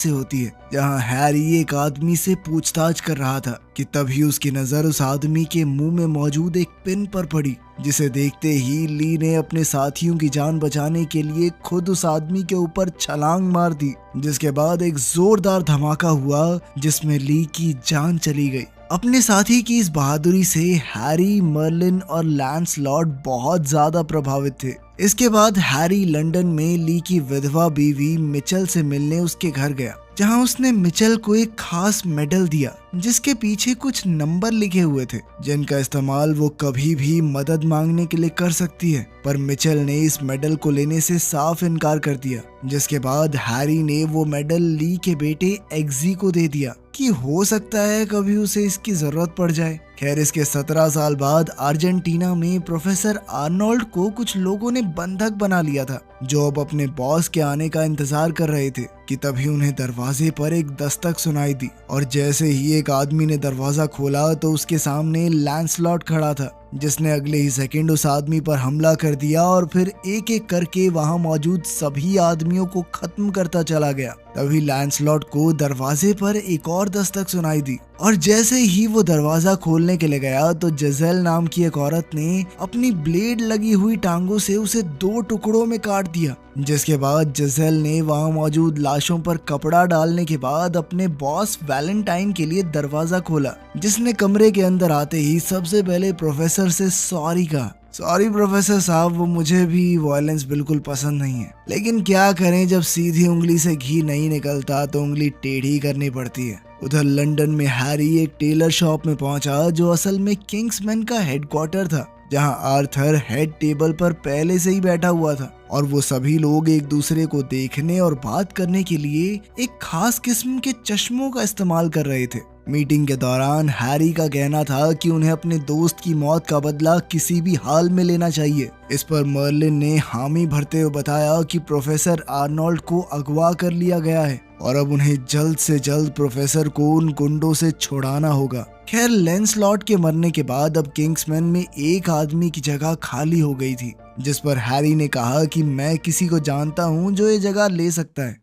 से होती है, जहां हैरी एक आदमी से पूछताछ कर रहा था कि तभी उसकी नजर उस आदमी के मुंह में मौजूद एक पिन पर पड़ी, जिसे देखते ही ली ने अपने साथियों की जान बचाने के लिए खुद उस आदमी के ऊपर छलांग मार दी, जिसके बाद एक जोरदार धमाका हुआ जिसमें ली की जान चली गई। अपने साथी की इस बहादुरी से हैरी, मर्लिन और लैंसलॉट बहुत ज्यादा प्रभावित थे। इसके बाद हैरी लंदन में ली की विधवा बीवी मिचेल से मिलने उसके घर गया, जहां उसने मिचेल को एक खास मेडल दिया जिसके पीछे कुछ नंबर लिखे हुए थे, जिनका इस्तेमाल वो कभी भी मदद मांगने के लिए कर सकती है। पर मिचेल ने इस मेडल को लेने से साफ इनकार कर दिया, जिसके बाद हैरी ने वो मेडल ली के बेटे एग्जी को दे दिया कि हो सकता है कभी उसे इसकी जरूरत पड़ जाए। खैर, इसके 17 साल बाद अर्जेंटीना में प्रोफेसर आर्नोल्ड को कुछ लोगों ने बंधक बना लिया था, जो अब अपने बॉस के आने का इंतजार कर रहे थे कि तभी उन्हें दरवाजे पर एक दस्तक सुनाई दी, और जैसे ही एक आदमी ने दरवाजा खोला तो उसके सामने लैंसलॉट खड़ा था, जिसने अगले ही सेकंड उस आदमी पर हमला कर दिया और फिर एक एक करके वहां मौजूद सभी आदमियों को खत्म करता चला गया। तभी लैंसलॉट को दरवाजे पर एक और दस्तक सुनाई दी, और जैसे ही वो दरवाजा खोलने के लिए गया तो जजेल नाम की एक औरत ने अपनी ब्लेड लगी हुई टांगों से उसे 2 टुकड़ों में काट दिया, जिसके बाद जजेल ने वहां मौजूद लाशों पर कपड़ा डालने के बाद अपने बॉस वैलेंटाइन के लिए दरवाजा खोला, जिसने कमरे के अंदर आते ही सबसे पहले प्रोफेसर से सॉरी कहा। सॉरी प्रोफेसर साहब, वो मुझे भी वायलेंस बिल्कुल पसंद नहीं है, लेकिन क्या करें, जब सीधी उंगली से घी नहीं निकलता तो उंगली टेढ़ी करनी पड़ती है। उधर लंदन में हैरी एक टेलर शॉप में पहुंचा, जो असल में किंग्समैन का हेडक्वार्टर था, जहां आर्थर हेड टेबल पर पहले से ही बैठा हुआ था, और वो सभी लोग एक दूसरे को देखने और बात करने के लिए एक खास किस्म के चश्मों का इस्तेमाल कर रहे थे। मीटिंग के दौरान हैरी का कहना था कि उन्हें अपने दोस्त की मौत का बदला किसी भी हाल में लेना चाहिए। इस पर मर्लिन ने हामी भरते हुए बताया कि प्रोफेसर आर्नोल्ड को अगवा कर लिया गया है और अब उन्हें जल्द से जल्द प्रोफेसर को उन गुंडों से छुड़ाना होगा। खैर, लैंसलॉट के मरने के बाद अब किंग्समैन में एक आदमी की जगह खाली हो गई थी, जिस पर हैरी ने कहा कि मैं किसी को जानता हूँ जो ये जगह ले सकता है।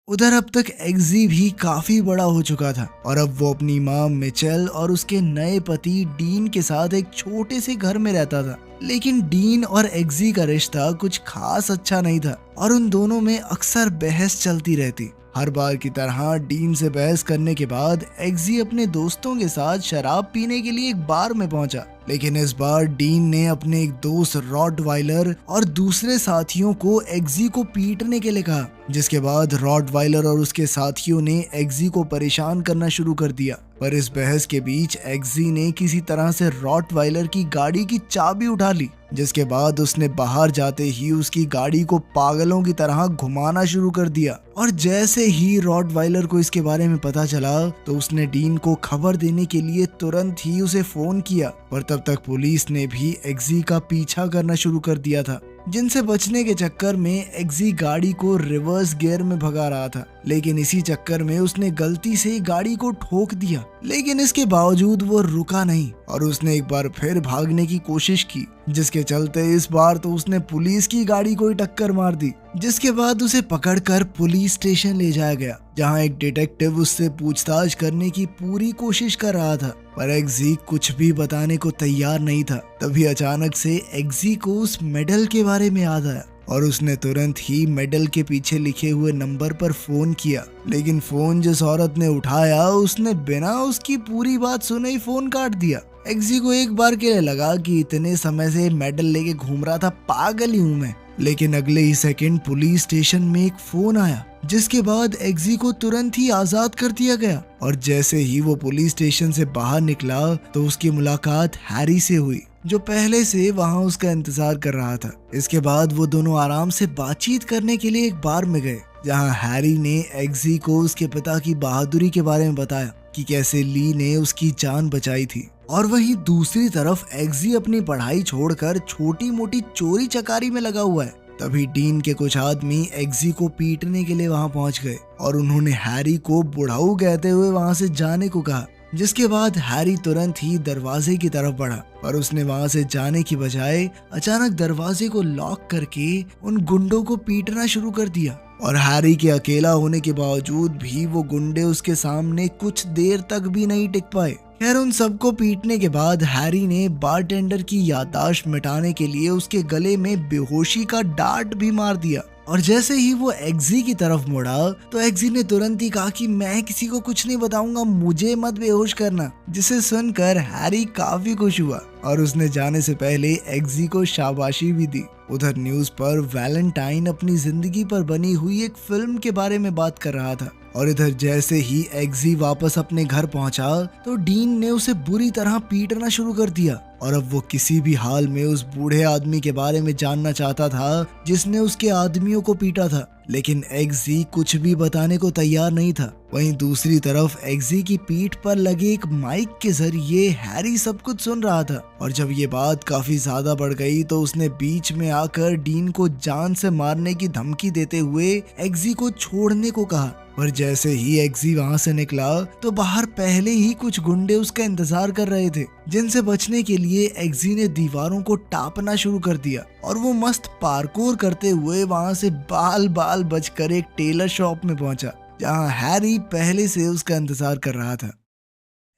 उधर अब तक एग्जी भी काफी बड़ा हो चुका था, और अब वो अपनी माँ मिचेल और उसके नए पति डीन के साथ एक छोटे से घर में रहता था। लेकिन डीन और एग्जी का रिश्ता कुछ खास अच्छा नहीं था, और उन दोनों में अक्सर बहस चलती रहती। हर बार की तरह डीन से बहस करने के बाद एग्जी अपने दोस्तों के साथ शराब पीने के लिए एक बार में पहुंचा, लेकिन इस बार डीन ने अपने एक दोस्त रॉटवाइलर और दूसरे साथियों को एग्जी को पीटने के लिए कहा, जिसके बाद रॉटवाइलर और उसके साथियों ने एग्जी को परेशान करना शुरू कर दिया। पर इस बहस के बीच एग्जी ने किसी तरह से रॉटवाइलर की गाड़ी की चाबी उठा ली, जिसके बाद उसने बाहर जाते ही उसकी गाड़ी को पागलों की तरह घुमाना शुरू कर दिया। और जैसे ही रॉटवाइलर को इसके बारे में पता चला तो उसने डीन को खबर देने के लिए तुरंत ही उसे फोन किया, पर तब तक पुलिस ने भी एग्जी का पीछा करना शुरू कर दिया था, जिनसे बचने के चक्कर में एग्जी गाड़ी को रिवर्स गियर में भगा रहा था। लेकिन इसी चक्कर में उसने गलती से गाड़ी को ठोक दिया, लेकिन इसके बावजूद वो रुका नहीं और उसने एक बार फिर भागने की कोशिश की, जिसके चलते इस बार तो उसने पुलिस की गाड़ी को ही टक्कर मार दी, जिसके बाद उसे पकड़कर पुलिस स्टेशन ले जाया गया, जहां एक डिटेक्टिव उससे पूछताछ करने की पूरी कोशिश कर रहा था, पर एग्जी कुछ भी बताने को तैयार नहीं था। तभी अचानक से एग्जी को उस मेडल के बारे में याद आया और उसने तुरंत ही मेडल के पीछे लिखे हुए नंबर पर फोन किया, लेकिन फोन जिस औरत ने उठाया उसने बिना उसकी पूरी बात सुने ही फोन काट दिया। एग्जी को एक बार के लिए लगा कि इतने समय से मेडल लेके घूम रहा था, पागल ही हूं मैं। लेकिन अगले ही सेकंड पुलिस स्टेशन में एक फोन आया, जिसके बाद एग्जी को तुरंत ही आजाद कर दिया गया। और जैसे ही वो पुलिस स्टेशन से बाहर निकला तो उसकी मुलाकात हैरी से हुई, जो पहले से वहां उसका इंतजार कर रहा था। इसके बाद वो दोनों आराम से बातचीत करने के लिए एक बार में गए, जहां हैरी ने एग्जी को उसके पिता की बहादुरी के बारे में बताया कि कैसे ली ने उसकी जान बचाई थी। और वहीं दूसरी तरफ एग्जी अपनी पढ़ाई छोड़कर छोटी मोटी चोरी चकारी में लगा हुआ है। तभी डीन के कुछ आदमी एग्जी को पीटने के लिए वहां पहुंच गए और उन्होंने हैरी को बुढ़ाऊ कहते हुए वहां से जाने को कहा, जिसके बाद हैरी तुरंत ही दरवाजे की तरफ बढ़ा, पर उसने वहां से जाने की बजाय अचानक दरवाजे को लॉक करके उन गुंडों को पीटना शुरू कर दिया। और हैरी के अकेला होने के बावजूद भी वो गुंडे उसके सामने कुछ देर तक भी नहीं टिक पाए। खैर उन सबको पीटने के बाद हैरी ने बारटेंडर की याददाश्त मिटाने के लिए उसके गले में बेहोशी का डार्ट भी मार दिया। और जैसे ही वो एग्जी की तरफ मुड़ा तो एग्जी ने तुरंत ही कहा कि मैं किसी को कुछ नहीं बताऊंगा, मुझे मत बेहोश करना। जिसे सुनकर हैरी काफी खुश हुआ और उसने जाने से पहले एग्जी को शाबाशी भी दी। उधर न्यूज पर वैलेंटाइन अपनी जिंदगी पर बनी हुई एक फिल्म के बारे में बात कर रहा था और इधर जैसे ही एग्जी वापस अपने घर पहुंचा तो डीन ने उसे बुरी तरह पीटना शुरू कर दिया और अब वो किसी भी हाल में उस बूढ़े आदमी के बारे में जानना चाहता था जिसने उसके आदमियों को पीटा था। लेकिन एग्जी कुछ भी बताने को तैयार नहीं था। वहीं दूसरी तरफ एग्जी की पीठ पर लगे एक माइक के जरिए हैरी सब कुछ सुन रहा था और जब ये बात काफी ज्यादा बढ़ गई तो उसने बीच में आकर डीन को जान से मारने की धमकी देते हुए एग्जी को छोड़ने को कहा। और जैसे ही एग्जी वहां से निकला तो बाहर पहले ही कुछ गुंडे उसका इंतजार कर रहे थे, जिनसे बचने के लिए एग्जी ने दीवारों को टापना शुरू कर दिया और वो मस्त पार्कोर करते हुए वहां से बाल बाल बचकर एक टेलर शॉप में पहुंचा, जहां हैरी पहले से उसका इंतजार कर रहा था।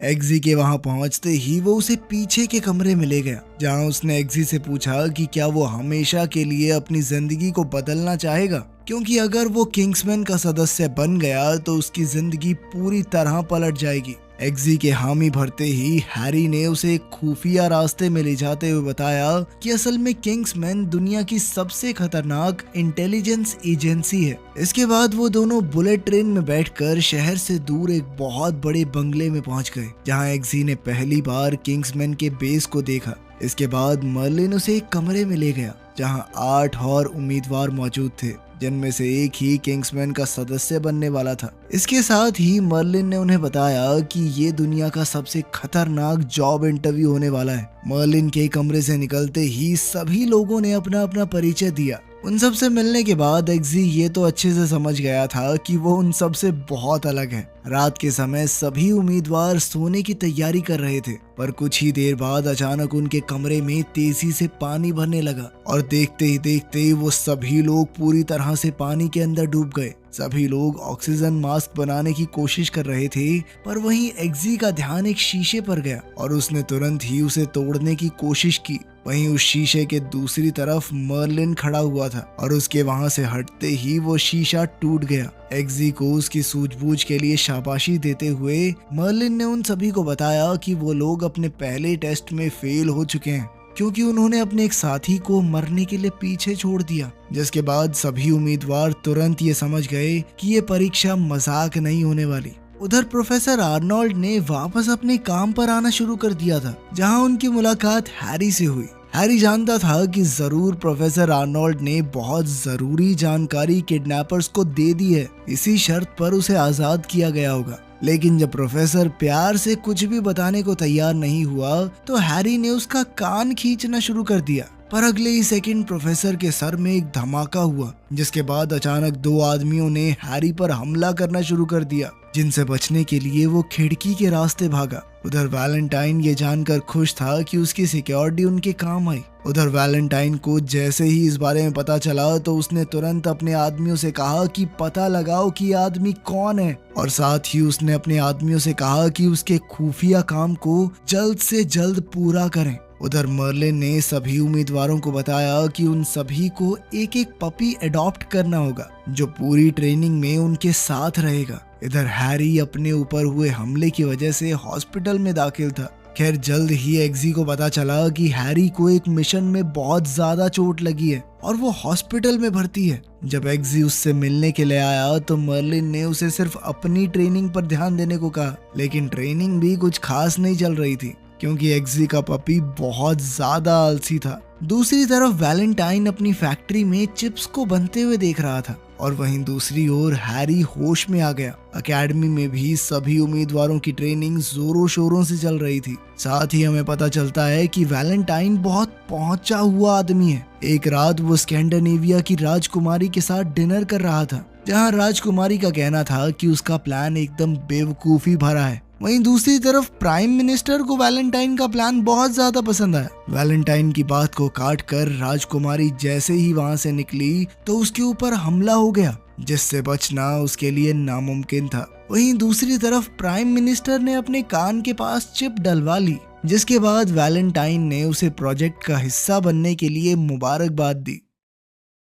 एग्जी के वहां पहुंचते ही वो उसे पीछे के कमरे में ले गया, जहां उसने एग्जी से पूछा कि क्या वो हमेशा के लिए अपनी जिंदगी को बदलना चाहेगा, क्योंकि अगर वो किंग्समैन का सदस्य बन गया तो उसकी जिंदगी पूरी तरह पलट जाएगी। एग्जी के हामी भरते ही हैरी ने उसे एक खुफिया रास्ते में ले जाते हुए बताया कि असल में किंग्समैन दुनिया की सबसे खतरनाक इंटेलिजेंस एजेंसी है। इसके बाद वो दोनों बुलेट ट्रेन में बैठकर शहर से दूर एक बहुत बड़े बंगले में पहुंच गए, जहां एग्जी ने पहली बार किंग्समैन के बेस को देखा। इसके बाद मर्लिन उसे एक कमरे में ले गया, जहां 8 और उम्मीदवार मौजूद थे, जिनमें से एक ही किंग्समैन का सदस्य बनने वाला था। इसके साथ ही मर्लिन ने उन्हें बताया कि ये दुनिया का सबसे खतरनाक जॉब इंटरव्यू होने वाला है। मर्लिन के कमरे से निकलते ही सभी लोगों ने अपना अपना परिचय दिया। उन सब से मिलने के बाद एग्जी ये तो अच्छे से समझ गया था कि वो उन सब से बहुत अलग है। रात के समय सभी उम्मीदवार सोने की तैयारी कर रहे थे, पर कुछ ही देर बाद अचानक उनके कमरे में तेजी से पानी भरने लगा और देखते ही देखते वो सभी लोग पूरी तरह से पानी के अंदर डूब गए। सभी लोग ऑक्सीजन मास्क बनाने की कोशिश कर रहे थे, पर वहीं एग्जी का ध्यान एक शीशे पर गया और उसने तुरंत ही उसे तोड़ने की कोशिश की। वहीं उस शीशे के दूसरी तरफ मर्लिन खड़ा हुआ था और उसके वहां से हटते ही वो शीशा टूट गया। एग्जी को उसकी सूझबूझ के लिए शाबाशी देते हुए मर्लिन ने उन सभी को बताया कि वो लोग अपने पहले टेस्ट में फेल हो चुके हैं, क्योंकि उन्होंने अपने एक साथी को मरने के लिए पीछे छोड़ दिया। जिसके बाद सभी उम्मीदवार तुरंत ये समझ गए कि ये परीक्षा मजाक नहीं होने वाली। उधर प्रोफेसर आर्नोल्ड ने वापस अपने काम पर आना शुरू कर दिया था, जहां उनकी मुलाकात हैरी से हुई। हैरी जानता था कि जरूर प्रोफेसर आर्नोल्ड ने बहुत जरूरी जानकारी किडनैपर्स को दे दी है, इसी शर्त पर उसे आजाद किया गया होगा। लेकिन जब प्रोफेसर प्यार से कुछ भी बताने को तैयार नहीं हुआ तो हैरी ने उसका कान खींचना शुरू कर दिया। पर अगले ही सेकंड प्रोफेसर के सर में एक धमाका हुआ, जिसके बाद अचानक 2 आदमियों ने हैरी पर हमला करना शुरू कर दिया, जिनसे बचने के लिए वो खिड़की के रास्ते भागा। उधर वैलेंटाइन ये जानकर खुश था कि उसकी सिक्योरिटी उनके काम आई। उधर वैलेंटाइन को जैसे ही इस बारे में पता चला तो उसने तुरंत अपने आदमियों से कहा कि पता लगाओ कि आदमी कौन है, और साथ ही उसने अपने आदमियों से कहा कि उसके खुफिया काम को जल्द से जल्द पूरा करें। उधर मर्लिन ने सभी उम्मीदवारों को बताया कि उन सभी को एक एक पपी अडॉप्ट करना होगा, जो पूरी ट्रेनिंग में उनके साथ रहेगा। इधर हैरी अपने ऊपर हुए हमले की वजह से हॉस्पिटल में दाखिल था। खैर जल्द ही एग्जी को पता चला कि हैरी को एक मिशन में बहुत ज्यादा चोट लगी है और वो हॉस्पिटल में भर्ती है। जब एग्जी उससे मिलने के लिए आया तो मर्लिन ने उसे सिर्फ अपनी ट्रेनिंग पर ध्यान देने को कहा, लेकिन ट्रेनिंग भी कुछ खास नहीं चल रही थी, क्योंकि एग्जी का पपी बहुत ज्यादा आलसी था। दूसरी तरफ वैलेंटाइन अपनी फैक्ट्री में चिप्स को बनते हुए देख रहा था और वहीं दूसरी ओर हैरी होश में आ गया। एकेडमी में भी सभी उम्मीदवारों की ट्रेनिंग जोरों शोरों से चल रही थी। साथ ही हमें पता चलता है कि वैलेंटाइन बहुत पहुंचा हुआ आदमी है। एक रात वो स्कैंडिनेविया की राजकुमारी के साथ डिनर कर रहा था, जहां राजकुमारी का कहना था कि उसका प्लान एकदम बेवकूफी भरा है वहीं दूसरी तरफ प्राइम मिनिस्टर को वैलेंटाइन का प्लान बहुत ज्यादा पसंद आया। वैलेंटाइन की बात को काट कर राजकुमारी जैसे ही वहां से निकली तो उसके ऊपर हमला हो गया, जिससे बचना उसके लिए नामुमकिन था। वहीं दूसरी तरफ प्राइम मिनिस्टर ने अपने कान के पास चिप डलवा ली, जिसके बाद वैलेंटाइन ने उसे प्रोजेक्ट का हिस्सा बनने के लिए मुबारकबाद दी।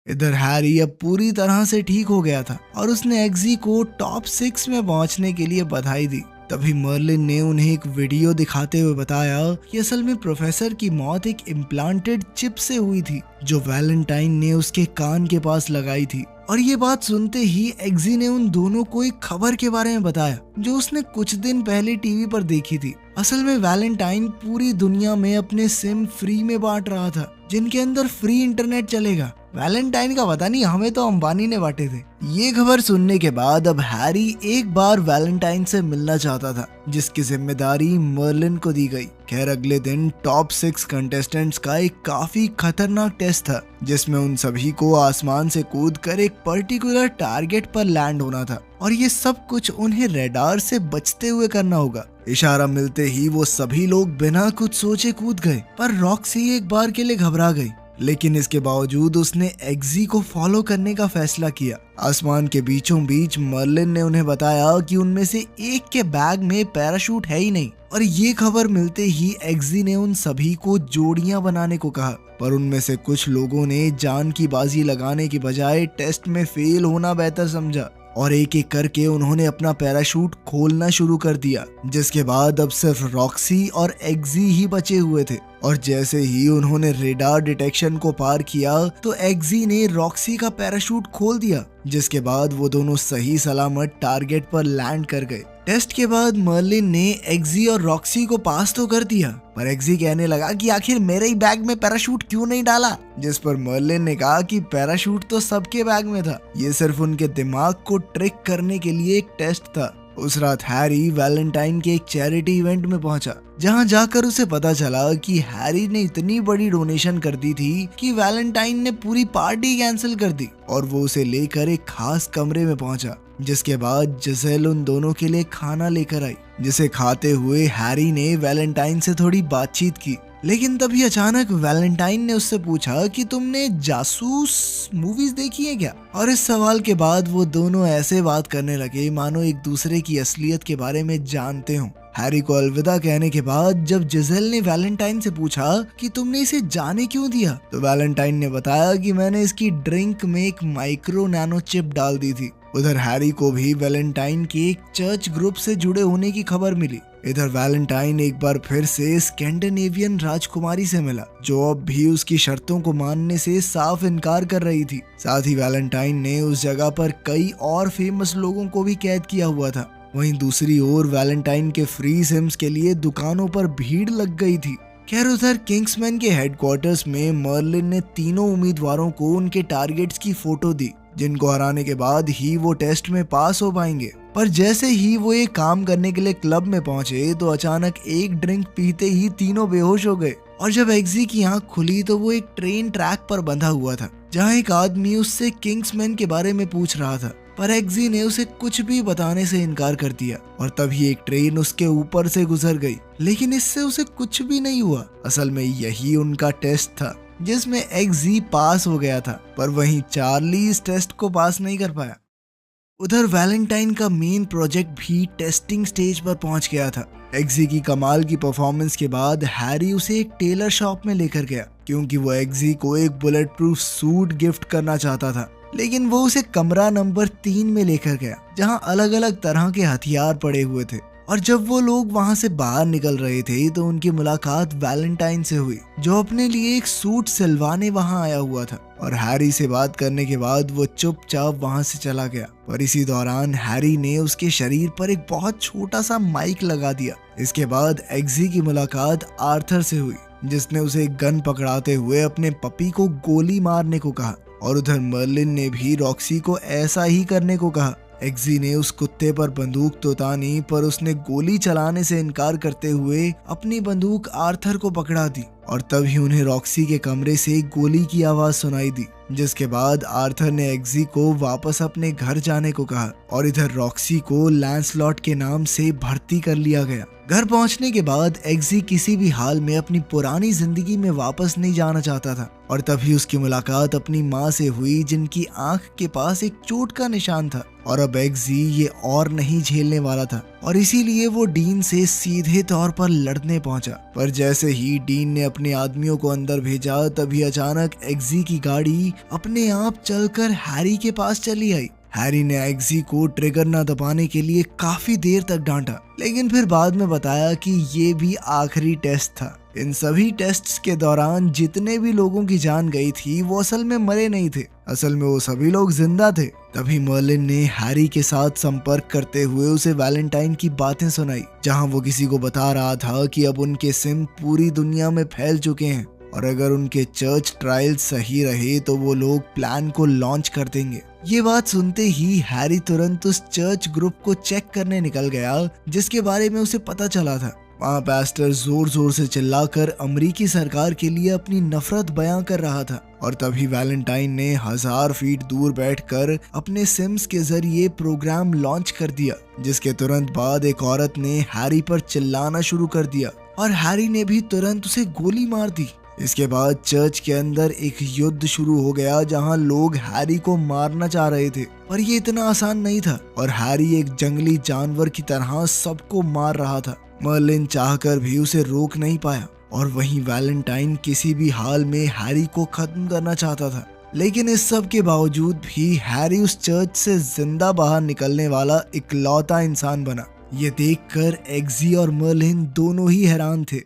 इधर हैरी अब पूरी तरह से ठीक हो गया था और उसने एग्जी को टॉप 6 में पहुंचने के लिए बधाई दी। तभी मर्लिन ने उन्हें एक वीडियो दिखाते हुए बताया कि असल में प्रोफेसर की मौत एक इम्प्लांटेड चिप से हुई थी, जो वैलेंटाइन ने उसके कान के पास लगाई थी। और ये बात सुनते ही एग्जी ने उन दोनों को एक खबर के बारे में बताया जो उसने कुछ दिन पहले टीवी पर देखी थी। असल में वैलेंटाइन पूरी दुनिया में अपने सिम फ्री में बांट रहा था, जिनके अंदर फ्री इंटरनेट चलेगा। वैलेंटाइन का पता नहीं, हमें तो अंबानी ने बांटे थे। ये खबर सुनने के बाद अब हैरी एक बार वैलेंटाइन से मिलना चाहता था, जिसकी जिम्मेदारी मर्लिन को दी गई। खैर अगले दिन टॉप 6 कंटेस्टेंट्स का एक काफी खतरनाक टेस्ट था, जिसमें उन सभी को आसमान से कूदकर एक पर्टिकुलर टारगेट पर लैंड होना था और ये सब कुछ उन्हें रडार से बचते हुए करना होगा। इशारा मिलते ही वो सभी लोग बिना कुछ सोचे कूद गए, पर रॉक्सी एक बार के लिए घबरा गई, लेकिन इसके बावजूद उसने एग्जी को फॉलो करने का फैसला किया। आसमान के बीचों बीच मर्लिन ने उन्हें बताया कि उनमें से एक के बैग में पैराशूट है ही नहीं, और ये खबर मिलते ही एग्जी ने उन सभी को जोड़ियां बनाने को कहा। पर उनमें से कुछ लोगों ने जान की बाजी लगाने की बजाय टेस्ट में फेल होना बेहतर समझा और एक एक करके उन्होंने अपना पैराशूट खोलना शुरू कर दिया, जिसके बाद अब सिर्फ रॉक्सी और एग्जी ही बचे हुए थे। और जैसे ही उन्होंने रेडार डिटेक्शन को पार किया तो एग्जी ने रॉक्सी का पैराशूट खोल दिया, जिसके बाद वो दोनों सही सलामत टारगेट पर लैंड कर गए। टेस्ट के बाद मर्लिन ने एग्जी और रॉक्सी को पास तो कर दिया, पर एग्जी कहने लगा कि आखिर मेरे ही बैग में पैराशूट क्यों नहीं डाला, जिस पर मर्लिन ने कहा कि पैराशूट तो सबके बैग में था, ये सिर्फ उनके दिमाग को ट्रिक करने के लिए एक टेस्ट था। उस रात हैरी वैलेंटाइन के एक चैरिटी इवेंट में पहुंचा, जहां जाकर उसे पता चला कि हैरी ने इतनी बड़ी डोनेशन कर दी थी कि वैलेंटाइन ने पूरी पार्टी कैंसिल कर दी और वो उसे लेकर एक खास कमरे में पहुंचा, जिसके बाद जिसेल उन दोनों के लिए खाना लेकर आई, जिसे खाते हुए हैरी ने वैलेंटाइन से थोड़ी बातचीत की। लेकिन तभी अचानक वैलेंटाइन ने उससे पूछा कि तुमने जासूस मूवीज देखी है क्या? और इस सवाल के बाद वो दोनों ऐसे बात करने लगे मानो एक दूसरे की असलियत के बारे में जानते हों। हैरी को अलविदा कहने के बाद जब जिसेल ने वैलेंटाइन से पूछा कि तुमने इसे जाने क्यों दिया, तो वैलेंटाइन ने बताया कि मैंने इसकी ड्रिंक में एक माइक्रो नैनो चिप डाल दी थी। उधर हैरी को भी वैलेंटाइन के एक चर्च ग्रुप से जुड़े होने की खबर मिली। इधर वैलेंटाइन एक बार फिर से स्कैंडिनेवियन राजकुमारी से मिला, जो अब भी उसकी शर्तों को मानने से साफ इनकार कर रही थी। साथ ही वैलेंटाइन ने उस जगह पर कई और फेमस लोगों को भी कैद किया हुआ था। वहीं दूसरी ओर वैलेंटाइन के फ्री सिम्स के लिए दुकानों पर भीड़ लग गई थी। खैर उधर किंग्समैन के हेडक्वार्टर्स में मर्लिन ने तीनों उम्मीदवारों को उनके टारगेट्स की फोटो दी, जिनको हराने के बाद ही वो टेस्ट में पास हो पाएंगे। पर जैसे ही वो ये काम करने के लिए क्लब में पहुंचे तो अचानक एक ड्रिंक पीते ही तीनों बेहोश हो गए, और जब एग्जी की आंख खुली तो वो एक ट्रेन ट्रैक पर बंधा हुआ था, जहां एक आदमी उससे किंग्समैन के बारे में पूछ रहा था, पर एग्जी ने उसे कुछ भी बताने से इनकार कर दिया और तभी एक ट्रेन उसके ऊपर से गुजर गई। लेकिन इससे उसे कुछ भी नहीं हुआ। असल में यही उनका टेस्ट था जिसमें एग्जी पास हो गया था, पर वहीं चार्ली इस टेस्ट को पास नहीं कर पाया। उधर वैलेंटाइन का मेन प्रोजेक्ट भी टेस्टिंग स्टेज पर पहुंच गया था। एग्जी की कमाल की परफॉर्मेंस के बाद हैरी उसे एक टेलर शॉप में लेकर गया, क्योंकि वो एग्जी को एक बुलेट प्रूफ सूट गिफ्ट करना चाहता था। लेकिन वो उसे कमरा नंबर 3 में लेकर गया, जहां अलग अलग तरह के हथियार पड़े हुए थे। और जब वो लोग वहां से बाहर निकल रहे थे तो उनकी मुलाकात वैलेंटाइन से हुई, जो अपने लिए एक सूट सिलवाने वहां आया हुआ था। और हैरी से बात करने के बाद वो चुपचाप वहां से चला गया। पर इसी दौरान हैरी ने उसके शरीर पर एक बहुत छोटा सा माइक लगा दिया। इसके बाद एग्जी की मुलाकात आर्थर से हुई, जिसने उसे एक गन पकड़ाते हुए अपने पपी को गोली मारने को कहा। और उधर मर्लिन ने भी रॉक्सी को ऐसा ही करने को कहा। एग्जी ने उस कुत्ते पर बंदूक तो तानी, पर उसने गोली चलाने से इनकार करते हुए अपनी बंदूक आर्थर को पकड़ा दी और तभी उन्हें रॉक्सी के कमरे से गोली की आवाज सुनाई दी, जिसके बाद आर्थर ने एग्जी को वापस अपने घर जाने को कहा और इधर रॉक्सी को लैंसलॉट के नाम से भर्ती कर लिया गया। घर पहुंचने के बाद एग्जी किसी भी हाल में अपनी पुरानी जिंदगी में वापस नहीं जाना चाहता था और तभी उसकी मुलाकात अपनी माँ से हुई, जिनकी आंख के पास एक चोट का निशान था और अब एग्जी ये और नहीं झेलने वाला था और इसीलिए वो डीन से सीधे तौर पर लड़ने पहुंचा। पर जैसे ही डीन ने अपने आदमियों को अंदर भेजा तभी अचानक एग्जी की गाड़ी अपने आप चलकर हैरी के पास चली आई। हैरी ने एग्जी को ट्रिगर न दबाने के लिए काफी देर तक डांटा, लेकिन फिर बाद में बताया कि ये भी आखिरी टेस्ट था। इन सभी टेस्ट्स के दौरान जितने भी लोगों की जान गई थी वो असल में मरे नहीं थे, असल में वो सभी लोग जिंदा थे। तभी मर्लिन ने हैरी के साथ संपर्क करते हुए उसे वैलेंटाइन की बातें सुनाई, जहां वो किसी को बता रहा था कि अब उनके सिम पूरी दुनिया में फैल चुके हैं और अगर उनके चर्च ट्रायल सही रहे तो वो लोग प्लान को लॉन्च कर देंगे। ये बात सुनते ही हैरी तुरंत उस चर्च ग्रुप को चेक करने निकल गया जिसके बारे में उसे पता चला था। वहाँ पास्टर जोर जोर से चिल्लाकर अमेरिकी सरकार के लिए अपनी नफरत बयां कर रहा था और तभी वैलेंटाइन ने 1000 फीट दूर बैठकर अपने सिम्स के जरिए प्रोग्राम लॉन्च कर दिया, जिसके तुरंत बाद एक औरत ने हैरी पर चिल्लाना शुरू कर दिया और हैरी ने भी तुरंत उसे गोली मार दी। इसके बाद चर्च के अंदर एक युद्ध शुरू हो गया जहां लोग हैरी को मारना चाह रहे थे, पर ये इतना आसान नहीं था और हैरी एक जंगली जानवर की तरह सबको मार रहा था। मर्लिन चाहकर भी उसे रोक नहीं पाया और वहीं वैलेंटाइन किसी भी हाल में हैरी को खत्म करना चाहता था, लेकिन इस सब के बावजूद भी हैरी उस चर्च से जिंदा बाहर निकलने वाला इकलौता इंसान बना। ये देखकर एग्जी और मर्लिन दोनों ही हैरान थे।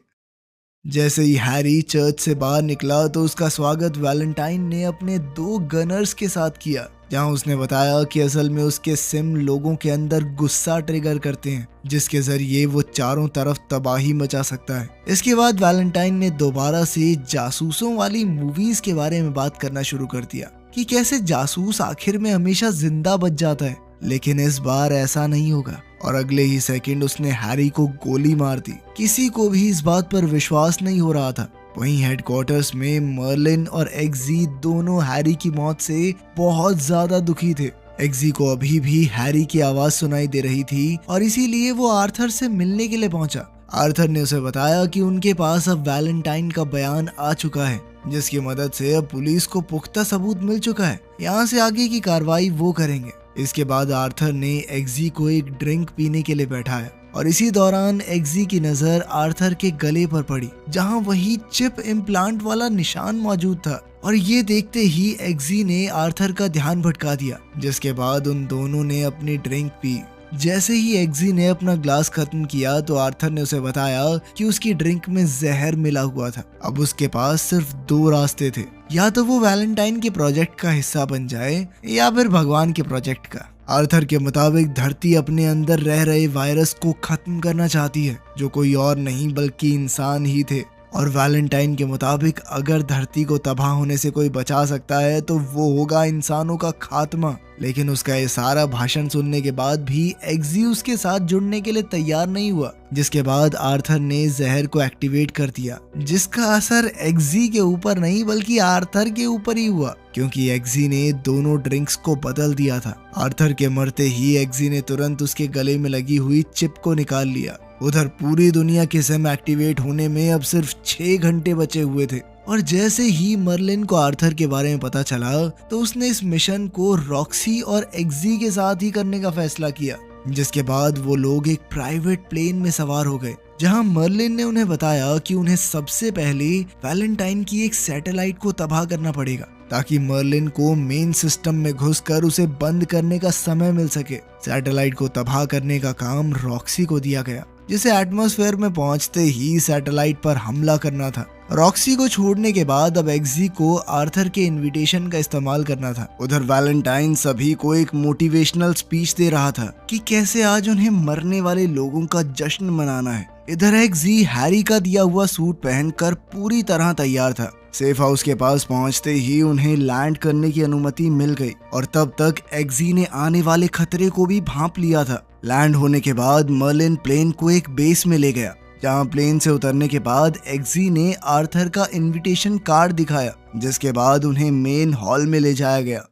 जैसे ही हैरी चर्च से बाहर निकला तो उसका स्वागत वैलेंटाइन ने अपने 2 गनर्स के साथ किया, जहां उसने बताया कि असल में उसके सिम लोगों के अंदर गुस्सा ट्रिगर करते हैं, जिसके जरिए वो चारों तरफ तबाही मचा सकता है। इसके बाद वैलेंटाइन ने दोबारा से जासूसों वाली मूवीज के बारे में बात करना शुरू कर दिया कि कैसे जासूस आखिर में हमेशा जिंदा बच जाता है, लेकिन इस बार ऐसा नहीं होगा और अगले ही सेकंड उसने हैरी को गोली मार दी। किसी को भी इस बात पर विश्वास नहीं हो रहा था। वहीं हेडक्वार्टर्स में मर्लिन और एग्जी दोनों हैरी की मौत से बहुत ज्यादा दुखी थे। एग्जी को अभी भी हैरी की आवाज सुनाई दे रही थी और इसीलिए वो आर्थर से मिलने के लिए पहुंचा। आर्थर ने उसे बताया कि उनके पास अब वैलेंटाइन का बयान आ चुका है, जिसकी मदद से अब पुलिस को पुख्ता सबूत मिल चुका है। यहाँ से आगे की कार्रवाई वो करेंगे। इसके बाद आर्थर ने एग्जी को एक ड्रिंक पीने के लिए बैठाया और इसी दौरान एग्जी की नजर आर्थर के गले पर पड़ी, जहां वही चिप इम्प्लांट वाला निशान मौजूद था और ये देखते ही एग्जी ने आर्थर का ध्यान भटका दिया, जिसके बाद उन दोनों ने अपनी ड्रिंक पी। जैसे ही एग्जी ने अपना ग्लास खत्म किया तो आर्थर ने उसे बताया कि उसकी ड्रिंक में जहर मिला हुआ था। अब उसके पास सिर्फ 2 रास्ते थे, या तो वो वैलेंटाइन के प्रोजेक्ट का हिस्सा बन जाए या फिर भगवान के प्रोजेक्ट का। आर्थर के मुताबिक धरती अपने अंदर रह रहे वायरस को खत्म करना चाहती है, जो कोई और नहीं बल्कि इंसान ही थे। और वैलेंटाइन के मुताबिक अगर धरती को तबाह होने से कोई बचा सकता है तो वो होगा इंसानों का खात्मा। लेकिन उसका ये सारा भाषण सुनने के बाद भी एग्जी उसके साथ जुड़ने के लिए तैयार नहीं हुआ, जिसके बाद आर्थर ने जहर को एक्टिवेट कर दिया, जिसका असर एग्जी के ऊपर नहीं बल्कि आर्थर के ऊपर ही हुआ, क्योंकि एग्जी ने दोनों ड्रिंक्स को बदल दिया था। आर्थर के मरते ही एग्जी ने तुरंत उसके गले में लगी हुई चिप को निकाल लिया। उधर पूरी दुनिया के सिम एक्टिवेट होने में अब सिर्फ 6 घंटे बचे हुए थे और जैसे ही मर्लिन को आर्थर के बारे में पता चला तो उसने इस मिशन को रॉक्सी और एग्जी के साथ ही करने का फैसला किया, जिसके बाद वो लोग एक प्राइवेट प्लेन में सवार हो गए, जहां मर्लिन ने उन्हें बताया कि उन्हें सबसे पहले वैलेंटाइन की एक सैटेलाइट को तबाह करना पड़ेगा ताकि मर्लिन को मेन सिस्टम में घुसकर उसे बंद करने का समय मिल सके। सैटेलाइट को तबाह करने का काम रॉक्सी को दिया गया, जिसे एटमॉस्फेयर में पहुंचते ही सैटेलाइट पर हमला करना था। रॉक्सी को छोड़ने के बाद अब एग्जी को आर्थर के इनविटेशन का इस्तेमाल करना था। उधर वैलेंटाइन सभी को एक मोटिवेशनल स्पीच दे रहा था कि कैसे आज उन्हें मरने वाले लोगों का जश्न मनाना है। इधर एग्जी हैरी का दिया हुआ सूट पहनकर पूरी तरह तैयार था। सेफ हाउस के पास पहुंचते ही उन्हें लैंड करने की अनुमति मिल गई और तब तक एग्जी ने आने वाले खतरे को भी भांप लिया था। लैंड होने के बाद मर्लिन प्लेन को एक बेस में ले गया, जहां प्लेन से उतरने के बाद एग्जी ने आर्थर का इनविटेशन कार्ड दिखाया, जिसके बाद उन्हें मेन हॉल में ले जाया गया।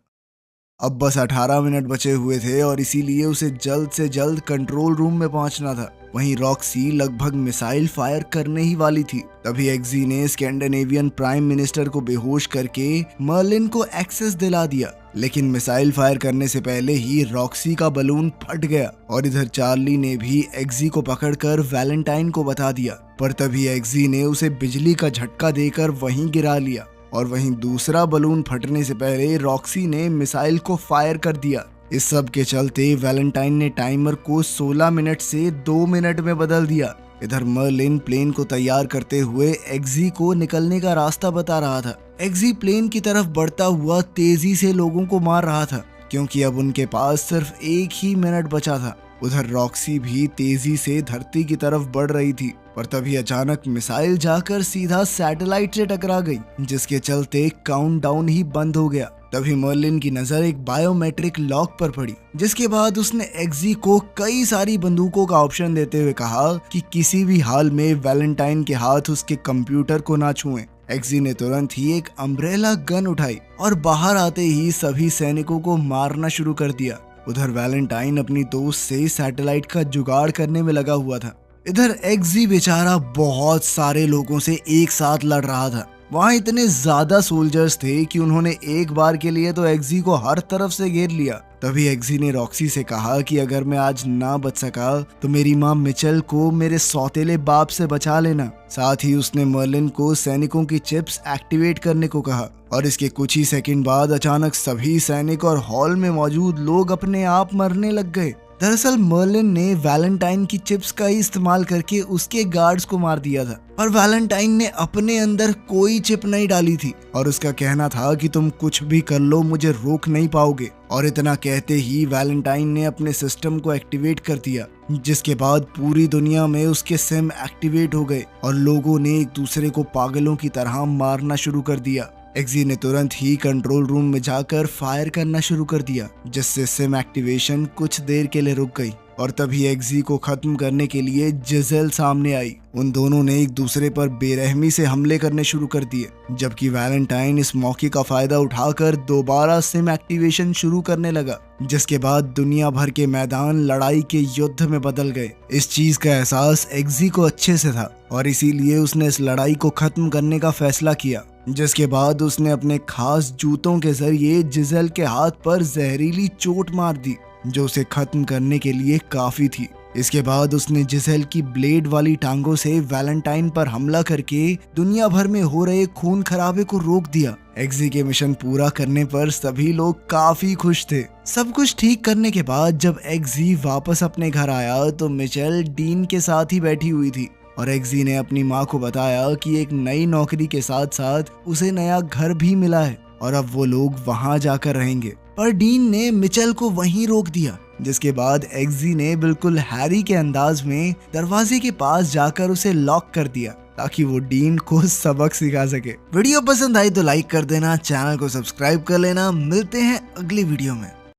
अब बस 18 मिनट बचे हुए थे और इसीलिए उसे जल्द से जल्द कंट्रोल रूम में पहुंचना था। वहीं रॉक्सी लगभग मिसाइल फायर करने ही वाली थी, तभी एग्जी ने स्कैंडिनेवियन प्राइम मिनिस्टर को बेहोश करके मर्लिन को एक्सेस दिला दिया। लेकिन मिसाइल फायर करने से पहले ही रॉक्सी का बलून फट गया और इधर चार्ली ने भी एग्जी को पकड़कर वैलेंटाइन को बता दिया, पर तभी एग्जी ने उसे बिजली का झटका देकर वहीं गिरा लिया और वहीं दूसरा बलून फटने से पहले रॉक्सी ने मिसाइल को फायर कर दिया। इस सब के चलते वैलेंटाइन ने टाइमर को 16 मिनट से 2 मिनट में बदल दिया। इधर मर्लिन प्लेन को तैयार करते हुए एग्जी को निकलने का रास्ता बता रहा था। एग्जी प्लेन की तरफ बढ़ता हुआ तेजी से लोगों को मार रहा था, क्योंकि अब उनके पास सिर्फ 1 ही मिनट बचा था। उधर रॉक्सी भी तेजी से धरती की तरफ बढ़ रही थी, पर तभी अचानक मिसाइल जाकर सीधा सैटेलाइट से टकरा गई, जिसके चलते काउंटडाउन ही बंद हो गया। तभी मर्लिन की नजर एक बायोमेट्रिक लॉक पर पड़ी, जिसके बाद उसने एग्जी को कई सारी बंदूकों का ऑप्शन देते हुए कहा कि किसी भी हाल में वैलेंटाइन के हाथ उसके कंप्यूटर को ना छुएं। एग्जी ने तुरंत ही एक अम्ब्रेला गन उठाई और बाहर आते ही सभी सैनिकों को मारना शुरू कर दिया। उधर वैलेंटाइन अपनी दोस्त से सैटेलाइट का जुगाड़ करने में लगा हुआ था। इधर एग्जी बेचारा बहुत सारे लोगों से एक साथ लड़ रहा था। वहाँ इतने ज्यादा सोल्जर्स थे कि उन्होंने एक बार के लिए तो एग्जी को हर तरफ से घेर लिया। तभी एग्जी ने रॉक्सी से कहा कि अगर मैं आज ना बच सका तो मेरी माँ मिचेल को मेरे सौतेले बाप से बचा लेना। साथ ही उसने मर्लिन को सैनिकों की चिप्स एक्टिवेट करने को कहा और इसके कुछ ही सेकंड बाद अचानक सभी सैनिक और हॉल में मौजूद लोग अपने आप मरने लग गए। दरअसल मर्लिन ने वैलेंटाइन की चिप्स का ही इस्तेमाल करके उसके गार्ड्स को मार दिया था, पर वैलेंटाइन ने अपने अंदर कोई चिप नहीं डाली थी और उसका कहना था कि तुम कुछ भी कर लो, मुझे रोक नहीं पाओगे। और इतना कहते ही वैलेंटाइन ने अपने सिस्टम को एक्टिवेट कर दिया, जिसके बाद पूरी दुनिया में उसके सिम एक्टिवेट हो गए और लोगों ने एक दूसरे को पागलों की तरह मारना शुरू कर दिया। एग्जी ने तुरंत ही कंट्रोल रूम में जाकर फायर करना शुरू कर दिया, जिससे सिम एक्टिवेशन कुछ देर के लिए रुक गई और तभी एग्जी को खत्म करने के लिए जिजेल सामने आई। उन दोनों ने एक दूसरे पर बेरहमी से हमले करने शुरू कर दिए, जबकि वैलेंटाइन इस मौके का फायदा उठाकर दोबारा सिम एक्टिवेशन शुरू करने लगा, जिसके बाद दुनिया भर के मैदान लड़ाई के युद्ध में बदल गए। इस चीज का एहसास एग्जी को अच्छे से था और इसीलिए उसने इस लड़ाई को खत्म करने का फैसला किया, जिसके बाद उसने अपने खास जूतों के जरिए जिजेल के हाथ पर जहरीली चोट मार दी, जो उसे खत्म करने के लिए काफी थी। इसके बाद उसने जिजेल की ब्लेड वाली टांगों से वैलेंटाइन पर हमला करके दुनिया भर में हो रहे खून खराबे को रोक दिया। एग्जी के मिशन पूरा करने पर सभी लोग काफी खुश थे। सब कुछ ठीक करने के बाद जब एग्जी वापस अपने घर आया तो मिचेल डीन के साथ ही बैठी हुई थी और एग्जी ने अपनी माँ को बताया कि एक नई नौकरी के साथ साथ उसे नया घर भी मिला है और अब वो लोग वहाँ जाकर रहेंगे। पर डीन ने मिचेल को वहीं रोक दिया, जिसके बाद एग्जी ने बिल्कुल हैरी के अंदाज में दरवाजे के पास जाकर उसे लॉक कर दिया ताकि वो डीन को सबक सिखा सके। वीडियो पसंद आई तो लाइक कर देना, चैनल को सब्सक्राइब कर लेना। मिलते हैं अगली वीडियो में।